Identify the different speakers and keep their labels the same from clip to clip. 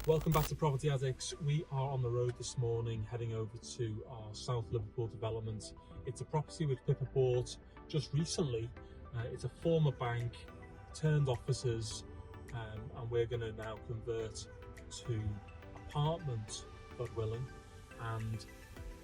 Speaker 1: Welcome back to Property Addicts. We are on the road this morning heading over to our South Liverpool development. It's a property which Pippa bought just recently. It's a former bank, turned offices, and we're going to now convert to apartment, God willing. And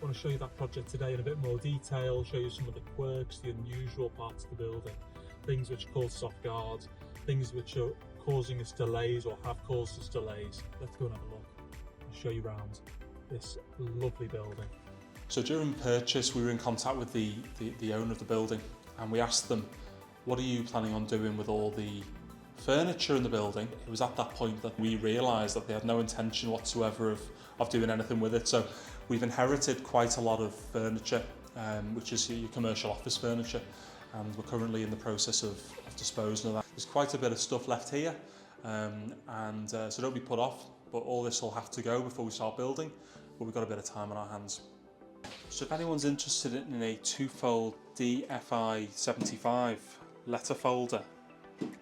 Speaker 1: I want to show you that project today in a bit more detail, show you some of the quirks, the unusual parts of the building, things which caught us off guard, things which are causing us delays or have caused us delays. Let's go and have a look and show you around this lovely building.
Speaker 2: So during purchase, we were in contact with the owner of the building, and we asked them, what are you planning on doing with all the furniture in the building? It was at that point that we realised that they had no intention whatsoever of doing anything with it. So we've inherited quite a lot of furniture, which is your commercial office furniture, and we're currently in the process of disposing of that. There's quite a bit of stuff left here, so don't be put off, but all this will have to go before we start building, but we've got a bit of time on our hands. So if anyone's interested in a two-fold DFI 75 letter folder,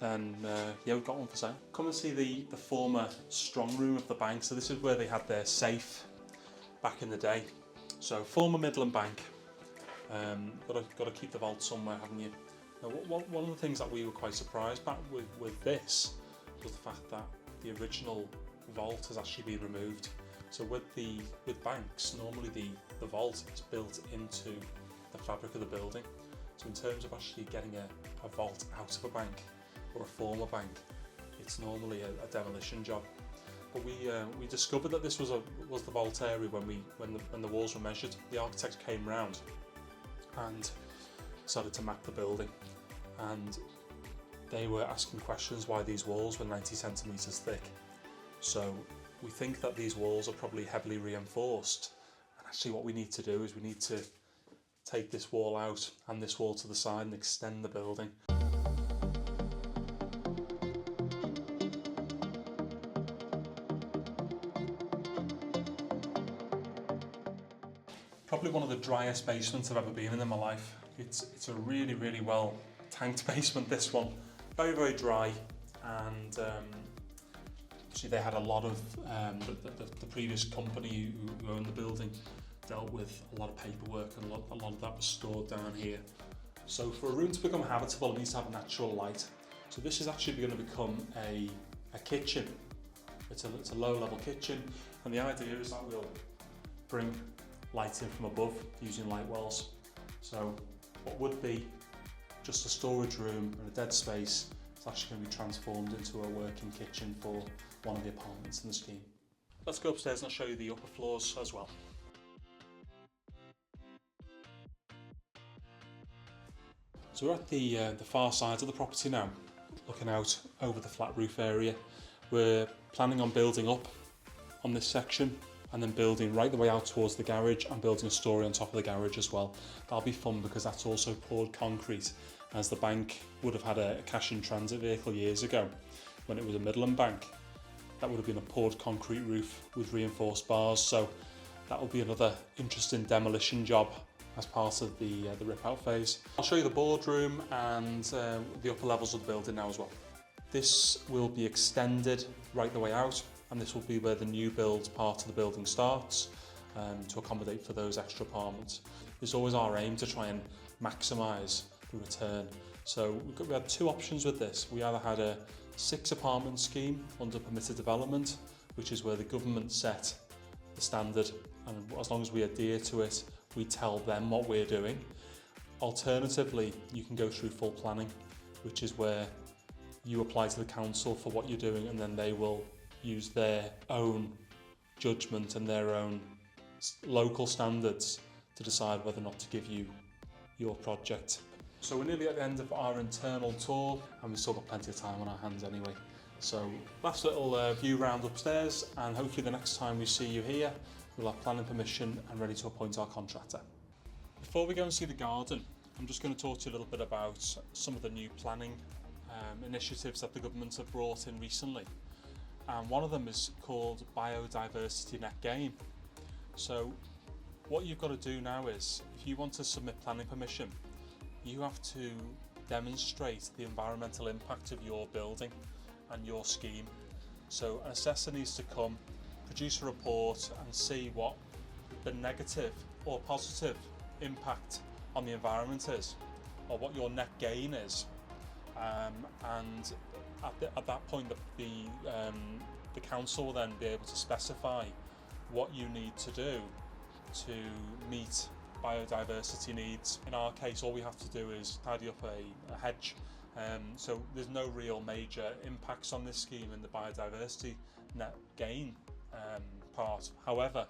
Speaker 2: then yeah, we've got one for sale. Come and see the former strong room of the bank. So this is where they had their safe back in the day. So former Midland Bank. Got to keep the vault somewhere, haven't you? Now, one of the things that we were quite surprised about with this was the fact that the original vault has actually been removed. So with banks, normally the vault is built into the fabric of the building. So in terms of actually getting a vault out of a bank or a former bank, it's normally a demolition job. But we discovered that this was the vault area when the walls were measured. The architect came round and started to map the building, and they were asking questions why these walls were 90 centimetres thick. So we think that these walls are probably heavily reinforced, and actually what we need to do is we need to take this wall out and this wall to the side and extend the building. Probably one of the driest basements I've ever been in my life. It's a really, really well tanked basement, this one. Very, very dry, and actually they had a lot of, the previous company who owned the building dealt with a lot of paperwork, and a lot of that was stored down here. So for a room to become habitable, it needs to have natural light. So this is actually going to become a kitchen. It's a low-level kitchen, and the idea is that we'll bring light in from above using light wells. So what would be just a storage room and a dead space is actually going to be transformed into a working kitchen for one of the apartments in the scheme. Let's go upstairs and I'll show you the upper floors as well. So we're at the far side of the property now, looking out over the flat roof area. We're planning on building up on this section, and then building right the way out towards the garage and building a storey on top of the garage as well. That'll be fun because that's also poured concrete, as the bank would have had a cash in transit vehicle years ago when it was a Midland Bank. That would have been a poured concrete roof with reinforced bars, so that will be another interesting demolition job as part of the rip out phase. I'll show you the boardroom and the upper levels of the building now as well. This will be extended right the way out, and this will be where the new build part of the building starts, to accommodate for those extra apartments. It's always our aim to try and maximise the return. So we had two options with this. We either had a 6 apartment scheme under permitted development, which is where the government set the standard, and as long as we adhere to it, we tell them what we're doing. Alternatively, you can go through full planning, which is where you apply to the council for what you're doing, and then they will use their own judgment and their own local standards to decide whether or not to give you your project. So we're nearly at the end of our internal tour, and we've still got plenty of time on our hands anyway. So last little view round upstairs, and hopefully the next time we see you here, we'll have planning permission and ready to appoint our contractor. Before we go and see the garden, I'm just going to talk to you a little bit about some of the new planning initiatives that the government have brought in recently. And one of them is called Biodiversity Net Gain. So what you've got to do now is, if you want to submit planning permission, you have to demonstrate the environmental impact of your building and your scheme. So an assessor needs to come, produce a report and see what the negative or positive impact on the environment is, or what your net gain is. And at that point the council will then be able to specify what you need to do to meet biodiversity needs. In our case, all we have to do is tidy up a hedge. So there's no real major impacts on this scheme in the biodiversity net gain part. However,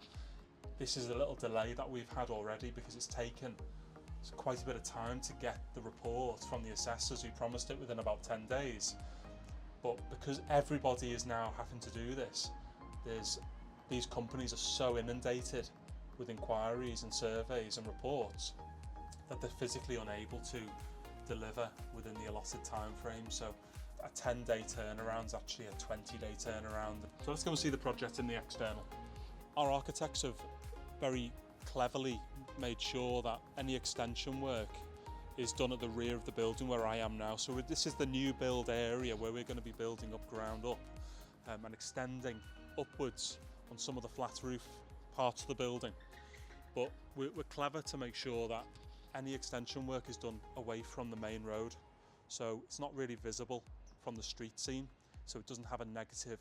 Speaker 2: this is a little delay that we've had already because it's taken quite a bit of time to get the report from the assessors who promised it within about 10 days. But because everybody is now having to do this, these companies are so inundated with inquiries and surveys and reports that they're physically unable to deliver within the allotted time frame. So a 10-day turnaround is actually a 20-day turnaround. So let's go and see the project in the external. Our architects have very cleverly made sure that any extension work is done at the rear of the building where I am now. So this is the new build area where we're going to be building up ground up and extending upwards on some of the flat roof parts of the building. But we're clever to make sure that any extension work is done away from the main road, so it's not really visible from the street scene, so it doesn't have a negative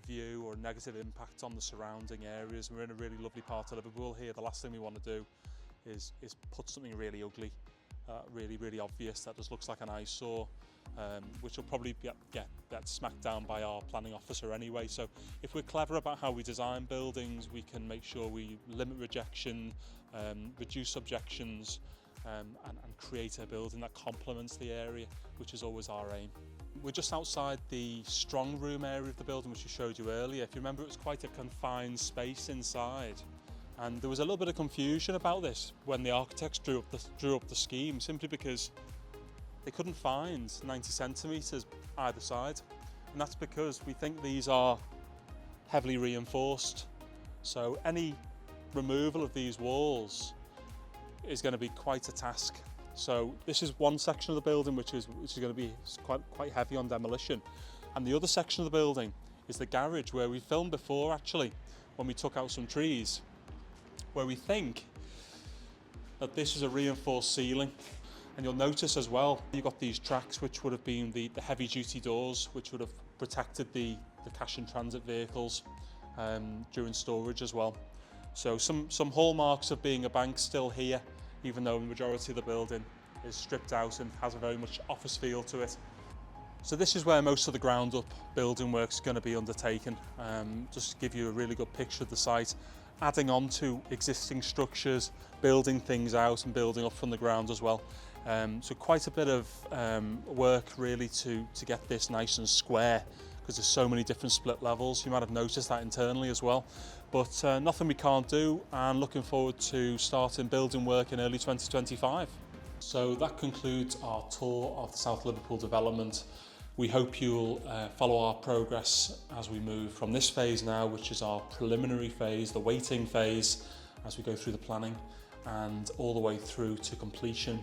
Speaker 2: view or a negative impact on the surrounding areas. We're in a really lovely part of Liverpool here. The last thing we want to do is put something really ugly, really obvious that just looks like an eyesore, which will probably get smacked down by our planning officer anyway. So if we're clever about how we design buildings, we can make sure we limit rejection, reduce objections, and create a building that complements the area, which is always our aim. We're just outside the strong room area of the building, which we showed you earlier. If you remember, it was quite a confined space inside, and there was a little bit of confusion about this when the architects drew up the scheme, simply because they couldn't find 90 centimetres either side, and that's because we think these are heavily reinforced. So any removal of these walls is going to be quite a task. So this is one section of the building which is going to be quite heavy on demolition, and the other section of the building is the garage where we filmed before, actually, when we took out some trees, where we think that this is a reinforced ceiling. And you'll notice as well, you've got these tracks which would have been the heavy duty doors which would have protected the cash and transit vehicles during storage as well. So some hallmarks of being a bank still here, even though the majority of the building is stripped out and has a very much office feel to it. So this is where most of the ground up building work is going to be undertaken. Just to give you a really good picture of the site, adding on to existing structures, building things out and building up from the ground as well. So quite a bit of work really to get this nice and square, because there's so many different split levels. You might have noticed that internally as well, but nothing we can't do, and looking forward to starting building work in early 2025. So that concludes our tour of the South Liverpool development. We hope you'll follow our progress as we move from this phase now, which is our preliminary phase, the waiting phase, as we go through the planning, and all the way through to completion,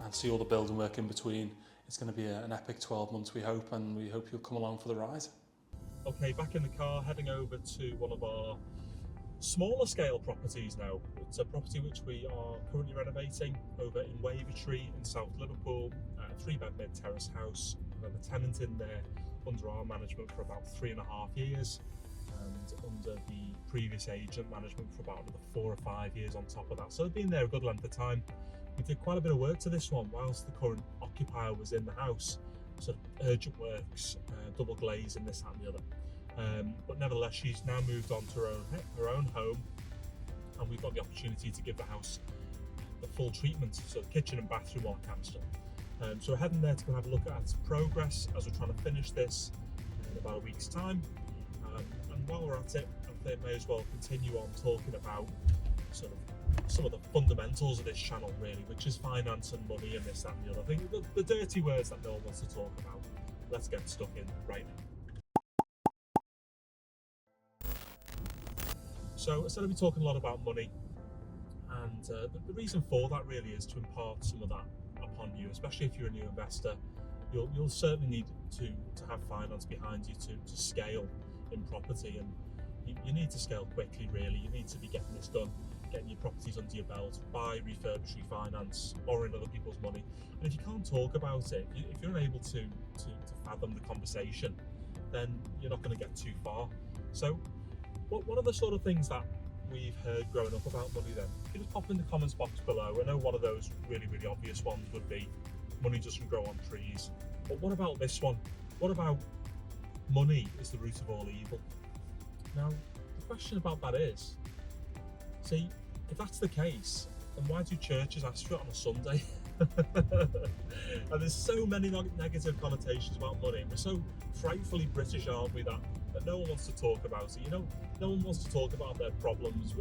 Speaker 2: and see all the building work in between. It's going to be an epic 12 months, we hope, and we hope you'll come along for the ride.
Speaker 1: Okay, back in the car, heading over to one of our smaller scale properties now. It's a property which we are currently renovating over in Wavertree in South Liverpool, a 3-bed mid-terrace house. We have a tenant in there under our management for about 3.5 years, and under the previous agent management for about another 4 or 5 years on top of that. So they've been there a good length of time. We did quite a bit of work to this one whilst the current occupier was in the house, sort of urgent works, double glazing, this, that and the other. But nevertheless, she's now moved on to her own home, and we've got the opportunity to give the house the full treatment, so the kitchen and bathroom, all that kind of stuff. So we're heading there to go have a look at its progress as we're trying to finish this in about a week's time. And while we're at it, I think I may as well continue on talking about sort of some of the fundamentals of this channel, really, which is finance and money and this, that and the other. I think the dirty words that no one wants to talk about. Let's get stuck in right now. So instead of talking a lot about money, and the reason for that really is to impart some of that upon you, especially if you're a new investor. You'll certainly need to have finance behind you to scale. in property, and you need to scale quickly. Really, you need to be getting this done, getting your properties under your belt, buy, refurbish, refinance, borrowing other people's money. And if you can't talk about it, if you're unable to fathom the conversation, then you're not going to get too far. So what are the sort of things that we've heard growing up about money then? If you just pop in the comments box below. I know one of those really obvious ones would be money doesn't grow on trees. But what about this one? What about money is the root of all evil? Now, the question about that is, see, if that's the case, then why do churches ask for it on a Sunday? And there's so many negative connotations about money. We're so frightfully British, aren't we, that no one wants to talk about it. No one wants to talk about their problems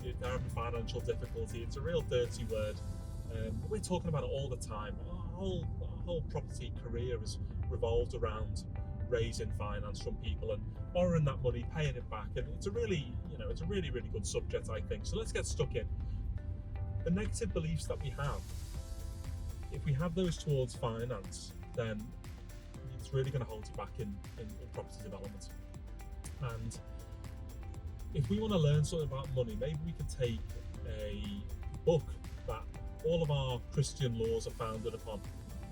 Speaker 1: if they're having financial difficulty. It's a real dirty word. But we're talking about it all the time. Our whole property career has revolved around raising finance from people and borrowing that money, paying it back, and it's a really good subject, I think. So let's get stuck in. The negative beliefs that we have, if we have those towards finance, then it's really going to hold you back in property development. And if we want to learn something about money, maybe we could take a book that all of our Christian laws are founded upon.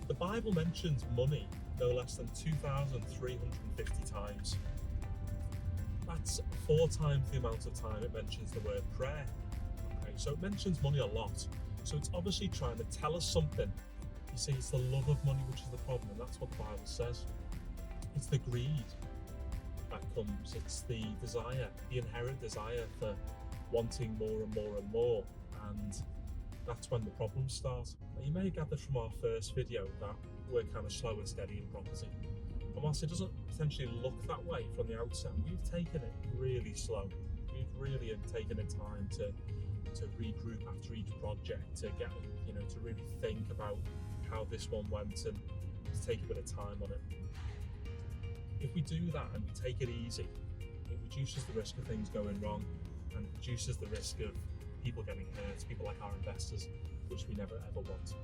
Speaker 1: The Bible mentions money no less than 2,350 times. That's 4 times the amount of time it mentions the word prayer. Okay, so it mentions money a lot. So it's obviously trying to tell us something. You see, it's the love of money which is the problem, and that's what the Bible says. It's the greed that comes. It's the desire, the inherent desire for wanting more and more and more, and that's when the problems start. Now, you may have gathered from our first video that we're kind of slow and steady in property. And whilst it doesn't potentially look that way from the outset, we've taken it really slow. We've really taken the time to regroup after each project, to get, to really think about how this one went and to take a bit of time on it. If we do that and take it easy, it reduces the risk of things going wrong and reduces the risk of people getting hurt, people like our investors, which we never ever want.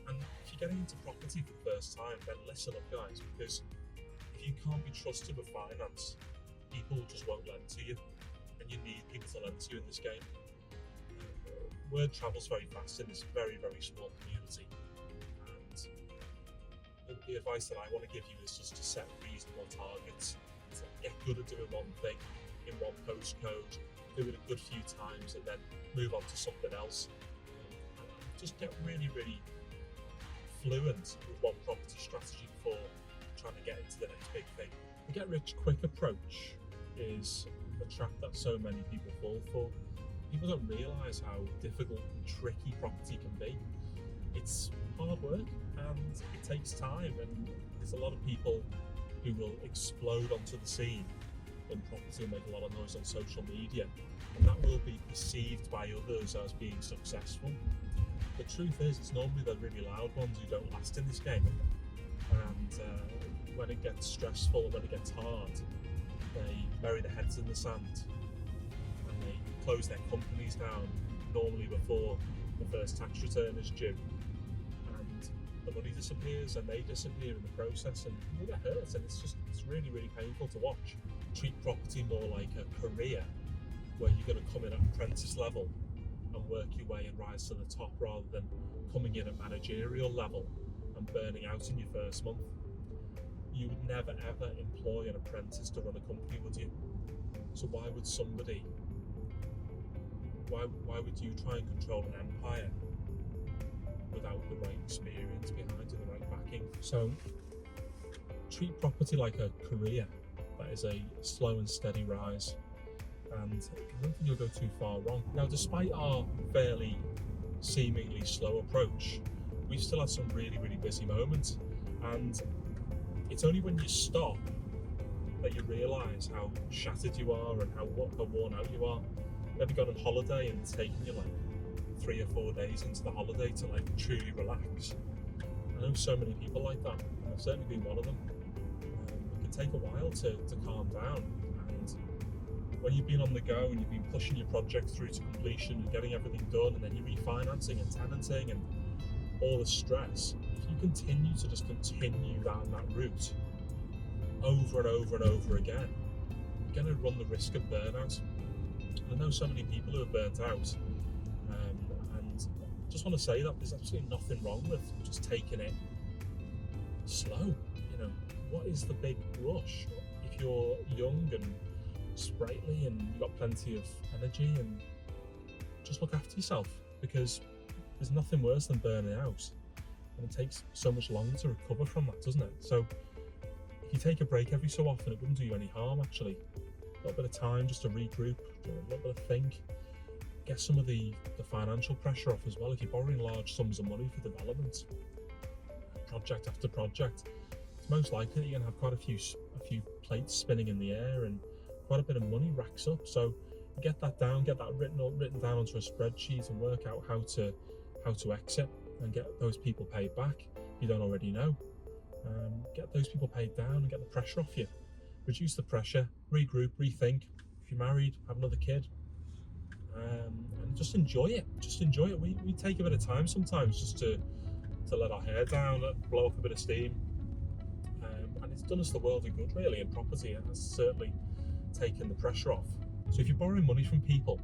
Speaker 1: And if you're getting into property for the first time, then listen up, guys, because if you can't be trusted with finance, people just won't lend to you, and you need people to lend to you in this game. Word travels very fast in this very small community, and the advice that I want to give you is just to set reasonable targets, to get good at doing one thing in one postcode, do it a good few times, and then move on to something else. Just get really fluent with one property strategy before trying to get into the next big thing. The get rich quick approach is a trap that so many people fall for. People don't realise how difficult and tricky property can be. It's hard work and it takes time, and there's a lot of people who will explode onto the scene in property and make a lot of noise on social media, and that will be perceived by others as being successful. The truth is, it's normally the really loud ones who don't last in this game, and when it gets stressful, when it gets hard, they bury their heads in the sand and they close their companies down, normally before the first tax return is due, and the money disappears and they disappear in the process, and people get hurt, and it's really painful to watch. Treat property more like a career where you're going to come in at apprentice level and work your way and rise to the top, rather than coming in at managerial level and burning out in your first month. You would never ever employ an apprentice to run a company, would you? So why would you try and control an empire without the right experience behind it, the right backing? So treat property like a career that is a slow and steady rise, and I don't think you'll go too far wrong. Now, despite our fairly seemingly slow approach, we've still had some really busy moments, and it's only when you stop that you realise how shattered you are and how worn out you are. Have you gone on holiday and it's taken you like 3 or 4 days into the holiday to like truly relax? I know so many people like that, and I've certainly been one of them. It can take a while to calm down, and when you've been on the go and you've been pushing your project through to completion and getting everything done, and then you're refinancing and tenanting and all the stress, if you continue to just continue down that route over and over and over again, you're going to run the risk of burnout. I know so many people who are burnt out, and just want to say that there's absolutely nothing wrong with just taking it slow. What is the big rush? If you're young and sprightly and you've got plenty of energy, and just look after yourself, because there's nothing worse than burning out, and it takes so much longer to recover from that, doesn't it? So if you take a break every so often, it wouldn't do you any harm, actually. A little bit of time just to regroup, do a little bit of think, get some of the financial pressure off as well. If you're borrowing large sums of money for development, project after project, it's most likely that you're going to have quite a few plates spinning in the air, and quite a bit of money racks up. So get that down, get that written down onto a spreadsheet, and work out how to exit and get those people paid back if you don't already know. Get those people paid down and get the pressure off you. Reduce the pressure, regroup, rethink. If you're married, have another kid, and just enjoy it. Just enjoy it. We take a bit of time sometimes just to let our hair down, blow up a bit of steam, and it's done us the world of good, really, in property, and has certainly taken the pressure off. So if you're borrowing money from people,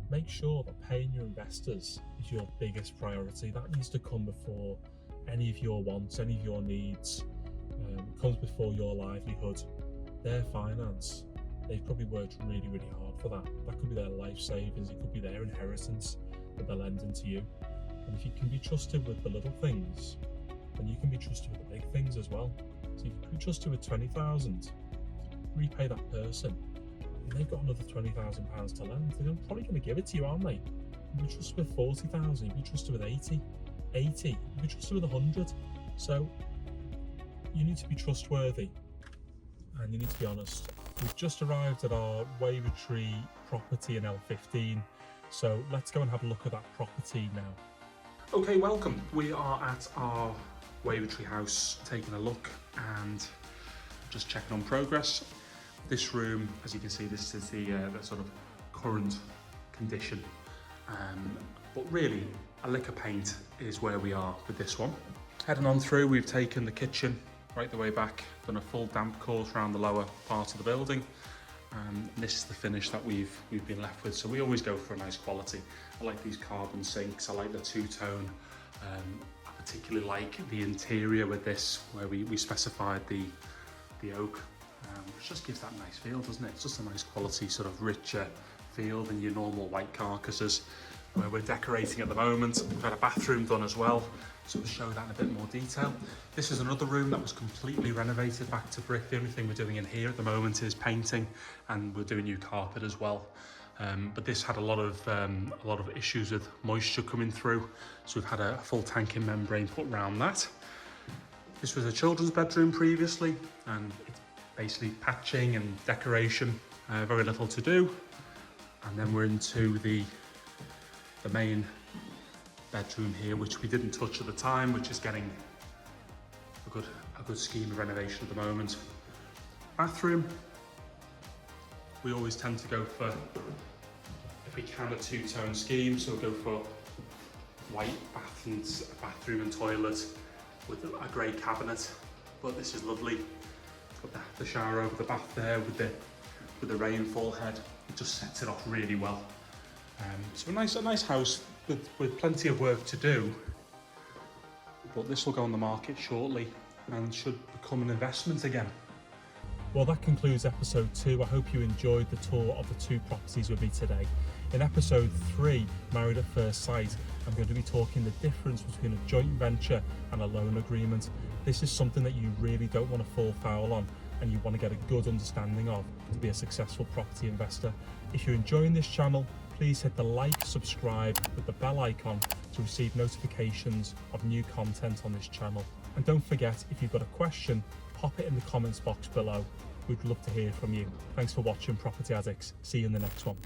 Speaker 1: make sure that paying your investors is your biggest priority. That needs to come before any of your wants, any of your needs. It comes before your livelihood. Their finance, they've probably worked really, really hard for that. That could be their life savings, it could be their inheritance that they're lending to you. And if you can be trusted with the little things, then you can be trusted with the big things as well. So if you can be trusted with 20,000, repay that person, and they've got another £20,000 to lend. They're probably going to give it to you, aren't they? You'll be trusted with 40,000, you'll be trusted with 80, you'll be trusted with 100. So you need to be trustworthy, and you need to be honest. We've just arrived at our Wavertree property in L15, so let's go and have a look at that property now. Okay, welcome. We are at our Wavertree house, taking a look and just checking on progress. This room, as you can see, this is the sort of current condition, but really a lick of paint is where we are with this one. Heading on through, we've taken the kitchen right the way back, done a full damp course around the lower part of the building, and this is the finish that we've been left with. So we always go for a nice quality. I like these carbon sinks, I like the two-tone, I particularly like the interior with this, where we specified the oak, which just gives that nice feel, doesn't it? It's just a nice quality, sort of richer feel than your normal white carcasses. Where we're decorating at the moment, we've had a bathroom done as well, so we'll show that in a bit more detail. This is another room that was completely renovated back to brick. The only thing we're doing in here at the moment is painting, and we're doing new carpet as well. But this had a lot of issues with moisture coming through, so we've had a full tanking membrane put around that. This was a children's bedroom previously, and it's basically patching and decoration, very little to do. And then we're into the main bedroom here, which we didn't touch at the time, which is getting a good scheme of renovation at the moment. Bathroom, we always tend to go for, if we can, a two-tone scheme, so we'll go for white bathroom and toilet with a grey cabinet. But this is lovely. Got the shower over the bath there with the rainfall head. It just sets it off really well. So a nice house with plenty of work to do, but this will go on the market shortly and should become an investment again. Well, that concludes episode 2. I hope you enjoyed the tour of the 2 properties with me today. In episode 3, Married at First Sight, I'm going to be talking the difference between a joint venture and a loan agreement. This is something that you really don't want to fall foul on, and you want to get a good understanding of to be a successful property investor. If you're enjoying this channel, please hit the like, subscribe with the bell icon to receive notifications of new content on this channel. And don't forget, if you've got a question, pop it in the comments box below. We'd love to hear from you. Thanks for watching, Property Addicts. See you in the next one.